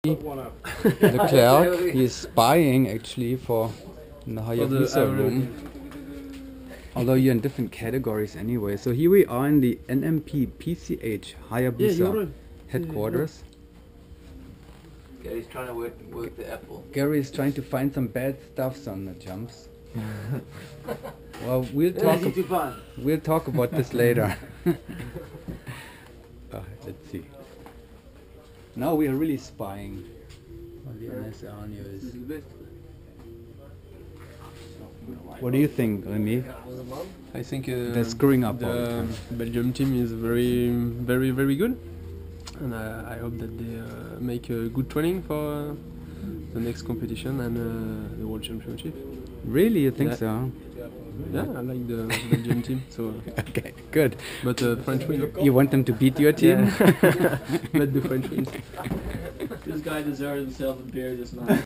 The clerk, he is spying actually for the Hayabusa room. Although you're in different categories anyway. So here we are in the NMP PCH Hayabusa headquarters. Gary's trying to work the apple. Gary is trying to find some bad stuffs on the jumps. Well, we'll talk about this later. Let's see. Now we are really spying on the NSR news. What do you think, Remy? I think they're screwing up. The Belgium team is very good, and I hope that they make a good training for the next competition and the World Championship. Really, you think so? Yeah, I like the Belgium team. So okay, good. But French win. You want them to beat your team? Yeah. But the French wins. This guy deserves himself a beer this night.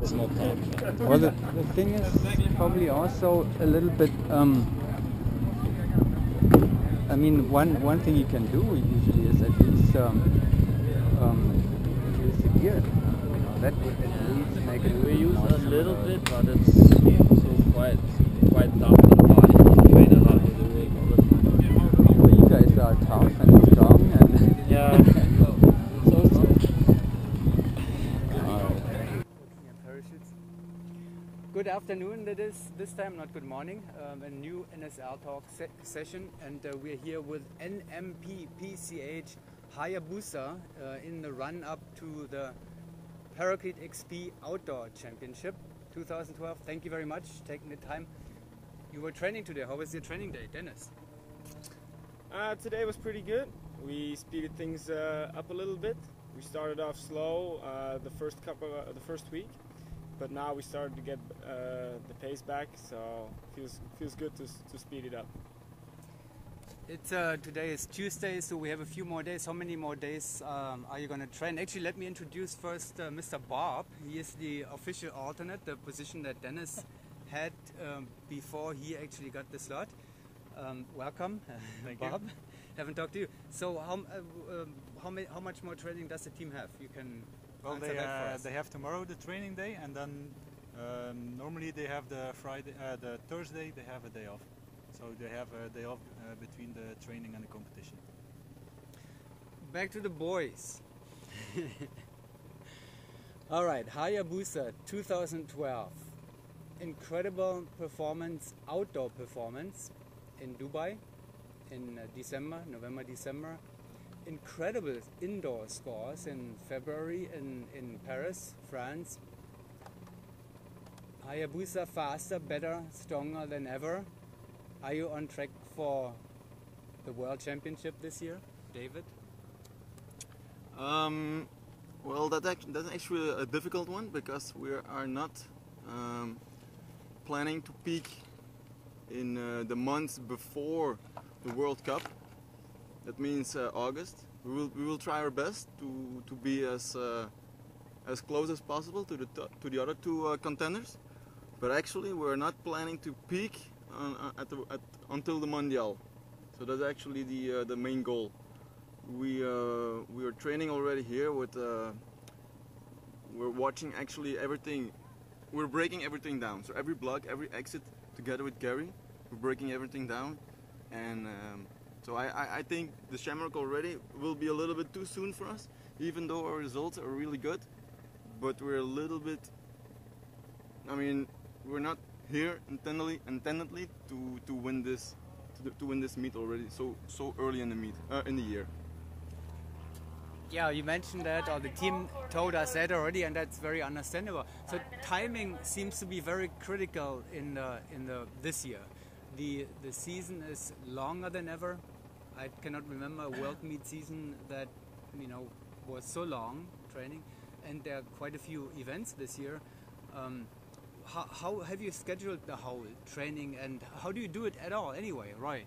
It's not time. Well, the thing is probably also a little bit. I mean, one thing you can do usually is at least use the gear. That would at least make it. We use a little bit, but it's so quite tough on the body. Way the hard with the rig all the time. Well, you guys are tough and strong and yeah. Good afternoon, that is this time, not good morning. A new NSR Talk session, and we're here with NMP PCH Hayabusa in the run-up to the Paraclete XP Outdoor Championship 2012. Thank you very much for taking the time. You were training today. How was your training day, Dennis? Today was pretty good. We speeded things up a little bit. We started off slow the first week. But now we started to get the pace back, so feels good to speed it up. It's today is Tuesday, so we have a few more days. How many more days are you going to train? Actually, let me introduce first Mr. Bob. He is the official alternate, the position that Dennis had before he actually got the slot. Welcome, Thank Bob. you. Haven't talked to you. So how much more training does the team have? You can. Well, they have tomorrow the training day, and then normally they have the Thursday they have a day off. So they have a day off between the training and the competition. Back to the boys. All right, Hayabusa 2012. Incredible performance, outdoor performance in Dubai in November, December. Incredible indoor scores in February in Paris, France. Hayabusa faster, better, stronger than ever. Are you on track for the World Championship this year, David? Well, that's actually a difficult one because we are not planning to peak in the months before the World Cup. That means August. We will try our best to be as close as possible to the other two contenders, but actually we're not planning to peak until the Mondial. So that's actually the main goal. We are training already here with. We're watching actually everything. We're breaking everything down. So every block, every exit, together with Gary, we're breaking everything down, and. So I think the Shamrock already will be a little bit too soon for us, even though our results are really good. But we're a little bit. I mean, we're not here intendedly to win this meet already so early in the meet in the year. Yeah, you mentioned that, or the team told us that already, and that's very understandable. So timing seems to be very critical in this year. The season is longer than ever. I cannot remember a world meet season that was so long training, and there are quite a few events this year. How have you scheduled the whole training, and how do you do it at all anyway, Roy?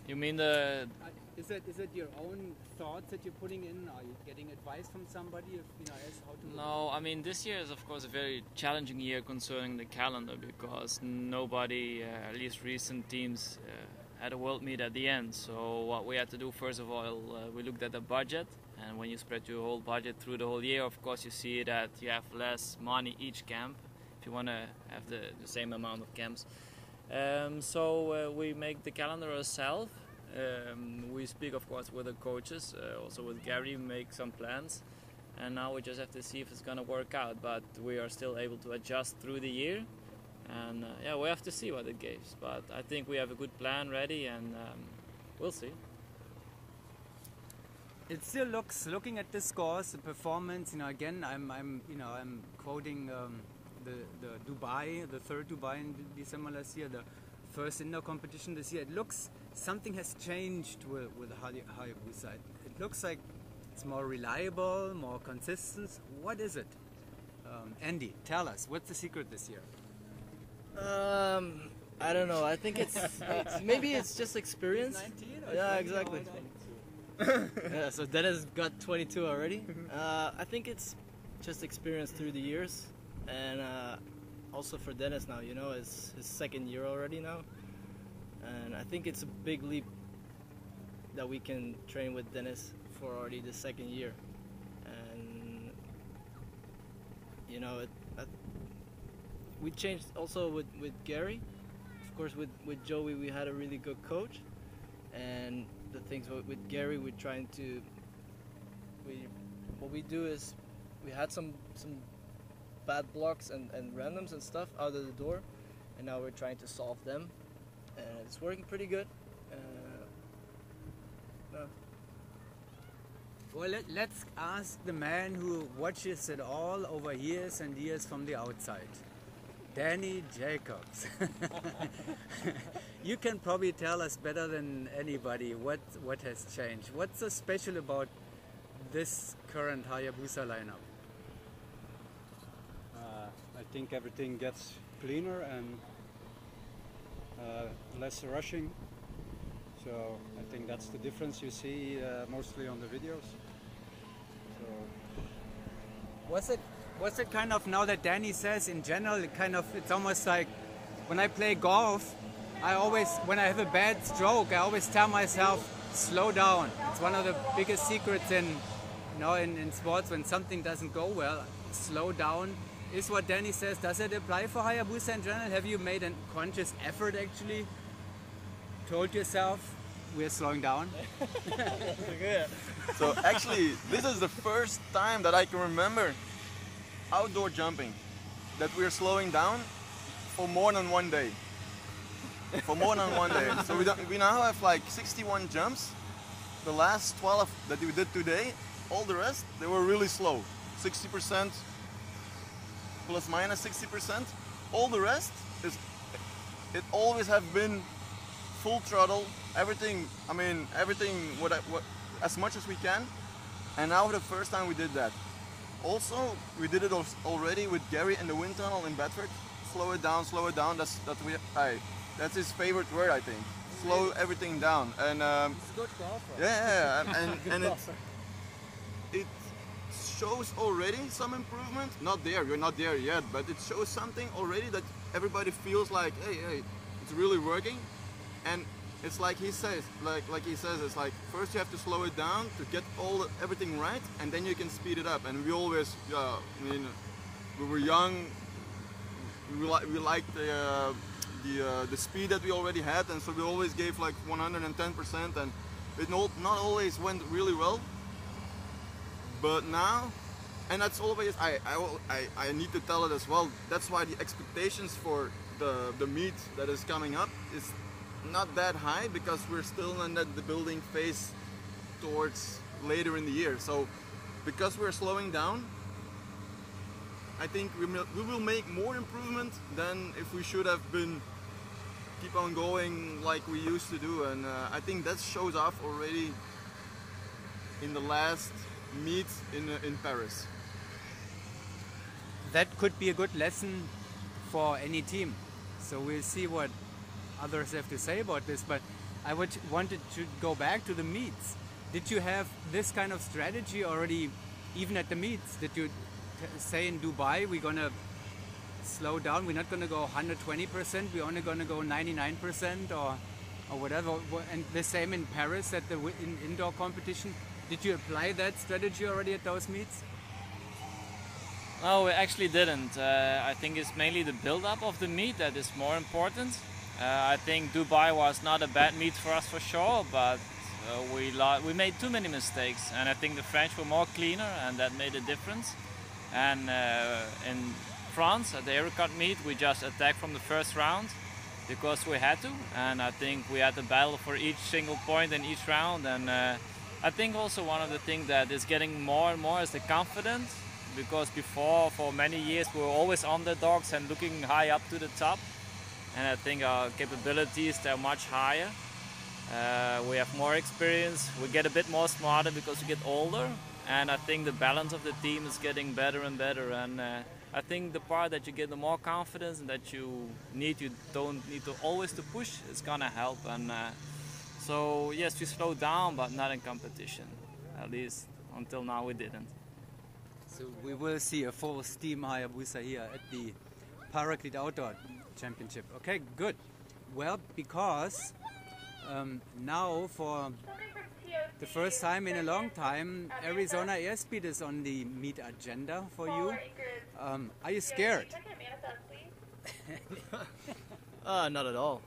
You mean the? Is it your own thoughts that you're putting in? Are you getting advice from somebody, as how to? No, I mean this year is of course a very challenging year concerning the calendar because nobody, at least recent teams, had a world meet at the end. So what we had to do first of all, we looked at the budget, and when you spread your whole budget through the whole year, of course you see that you have less money each camp if you want to have the same amount of camps. So we make the calendar ourselves. We speak of course with the coaches, also with Gary, make some plans, and now we just have to see if it's gonna work out, but we are still able to adjust through the year, and yeah, we have to see what it gives, but I think we have a good plan ready, and we'll see. It still looks, looking at the scores, the performance, again I'm quoting the Dubai, the third Dubai in December last year, the first indoor competition this year. It looks something has changed with Hayabusa. It looks like it's more reliable, more consistent. What is it? Andy, tell us, what's the secret this year? I don't know. I think it's maybe it's just experience. 19 or Yeah, 20 exactly. or Yeah, so Dennis got 22 already. I think it's just experience through the years, and also for Dennis now, it's his second year already now, and I think it's a big leap that we can train with Dennis for already the second year, and we changed also with Gary. Of course, with Joey we had a really good coach, and the things with Gary we're trying to what we do is we had some bad blocks and randoms and stuff out of the door, and now we're trying to solve them, and it's working pretty good. Well, let's ask the man who watches it all over years and years from the outside, Danny Jacobs. You can probably tell us better than anybody what has changed. What's so special about this current Hayabusa lineup? I think everything gets cleaner and less rushing. So I think that's the difference you see mostly on the videos. So Was it kind of, now that Danny says in general, it's almost like when I play golf, when I have a bad stroke, I always tell myself, slow down. It's one of the biggest secrets in sports. When something doesn't go well, slow down is what Danny says. Does it apply for Hayabusa in general? Have you made a conscious effort actually? Told yourself, we're slowing down? So actually, this is the first time that I can remember outdoor jumping that we're slowing down for more than one day. For more than one day. So we now have like 61 jumps. The last 12 that we did today, all the rest, they were really slow. 60%, plus minus 60%. All the rest, it always have been full throttle, everything, what as much as we can. And now for the first time we did that. Also, we did it already with Gary in the wind tunnel in Bedford. Slow it down, slow it down. That's his favorite word, I think. Slow everything down. And It's a good golfer. yeah, and it shows already some improvement. Not there, we're not there yet, but it shows something already that everybody feels like, hey, it's really working. And it's like he says, it's like first you have to slow it down to get everything right, and then you can speed it up. And we always, we were young, we liked the speed that we already had, and so we always gave like 110%, and it not always went really well. But now, and that's always I need to tell it as well. That's why the expectations for the meet that is coming up is not that high, because we're still in the building phase towards later in the year. So because we're slowing down, I think we will make more improvement than if we should have been keep on going like we used to do. And I think that shows off already in the last meet in Paris. That could be a good lesson for any team. So we'll see what others have to say about this. But I wanted to go back to the meets. Did you have this kind of strategy already, even at the meets? Did you say in Dubai we're gonna slow down? We're not gonna go 120%. We're only gonna go 99% or whatever. And the same in Paris at the indoor competition. Did you apply that strategy already at those meets? No, we actually didn't. I think it's mainly the build-up of the meet that is more important. I think Dubai was not a bad meet for us for sure, but we made too many mistakes, and I think the French were more cleaner, and that made a difference. And in France at the Paraclete meet, we just attacked from the first round because we had to, and I think we had to battle for each single point in each round. And I think also one of the things that is getting more and more is the confidence, because before, for many years, we were always underdogs and looking high up to the top, and I think our capabilities, they're much higher. We have more experience, we get a bit more smarter because we get older, and I think the balance of the team is getting better and better. And I think the part that you get the more confidence and that you don't need to always to push, is gonna help. And so yes, we slowed down, but not in competition. At least until now we didn't. So we will see a full steam Hayabusa here at the Paraclete Outdoor Championship. Okay, good. Well, because now for the first time in a long time, Arizona airspeed is on the meet agenda for you. Are you scared? Not at all.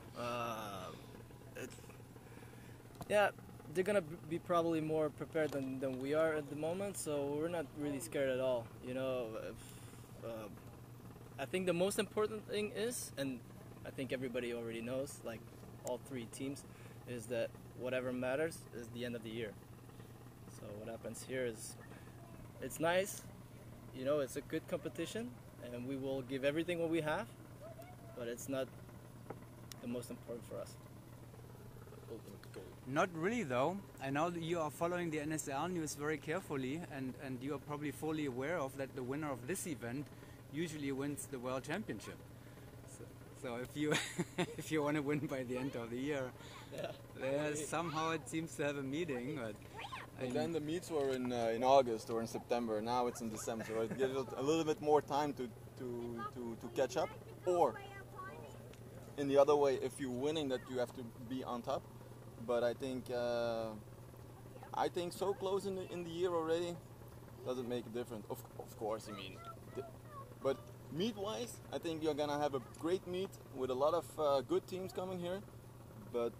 Yeah, they're gonna be probably more prepared than we are at the moment, so we're not really scared at all. You know, I think the most important thing is, and I think everybody already knows, like all three teams, is that whatever matters is the end of the year. So what happens here is, it's nice, you know, it's a good competition, and we will give everything what we have, but it's not the most important for us. Not really though. I know that you are following the NSL news very carefully, and you are probably fully aware of that the winner of this event usually wins the World Championship. So if you if you want to win by the end of the year, somehow it seems to have a meaning. But then the meets were in August or in September. Now it's in December, so it gives a little bit more time to catch up. Or in the other way, if you're winning, that you have to be on top. But I think so close in the year already doesn't make a difference. Of course, I mean, but meet-wise, I think you're gonna have a great meet with a lot of good teams coming here. But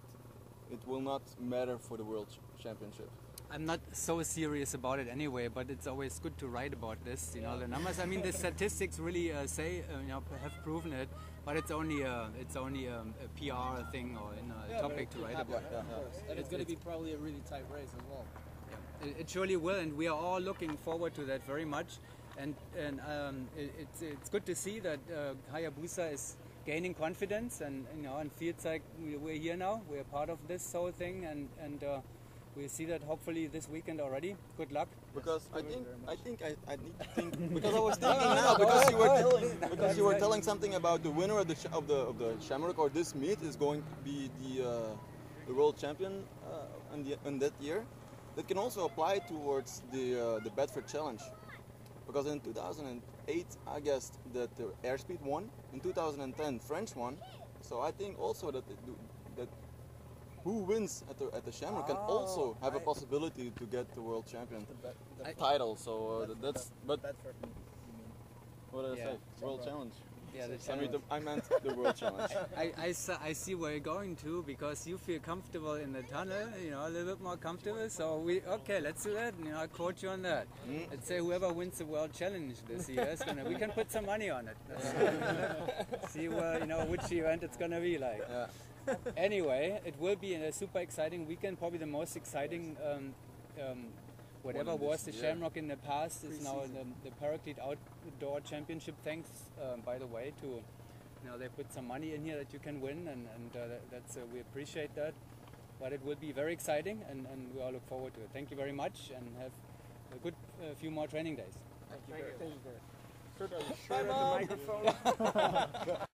it will not matter for the World Championship. I'm not so serious about it anyway, but it's always good to write about this. You know, the numbers. I mean, the statistics really say, have proven it. But it's only a PR thing or a topic to write about. And it's going to be probably a really tight race as well. Yeah. It surely will, and we are all looking forward to that very much. And it's good to see that Hayabusa is gaining confidence, and feels like we're here now. We're part of this whole thing, and we'll see that hopefully this weekend already. Good luck. Because I need to think, because I was thinking now, because you were telling something about the winner of the Shamrock or this meet is going to be the world champion in that year. That can also apply towards the Bedford Challenge, because in 2008 I guess that the airspeed won, in 2010 French won, so I think also that who wins at the Shamrock can also have a possibility to get the world champion title. So that's what did I say? World challenge. Yeah, I meant the world challenge. I see where you're going to, because you feel comfortable in the tunnel, a little bit more comfortable. So let's do that. I quote you on that. Let's say whoever wins the world challenge this year we can put some money on it. See which event it's gonna be like. Yeah. Anyway, it will be a super exciting weekend. Probably the most exciting. Whatever was the Shamrock in the past is now the Paraclete Outdoor Championship. Thanks, by the way, to they put some money in here that you can win, and that's we appreciate that. but it will be very exciting, and we all look forward to it. Thank you very much, and have a good few more training days. Thank you. Kurt, are you sure at the microphone?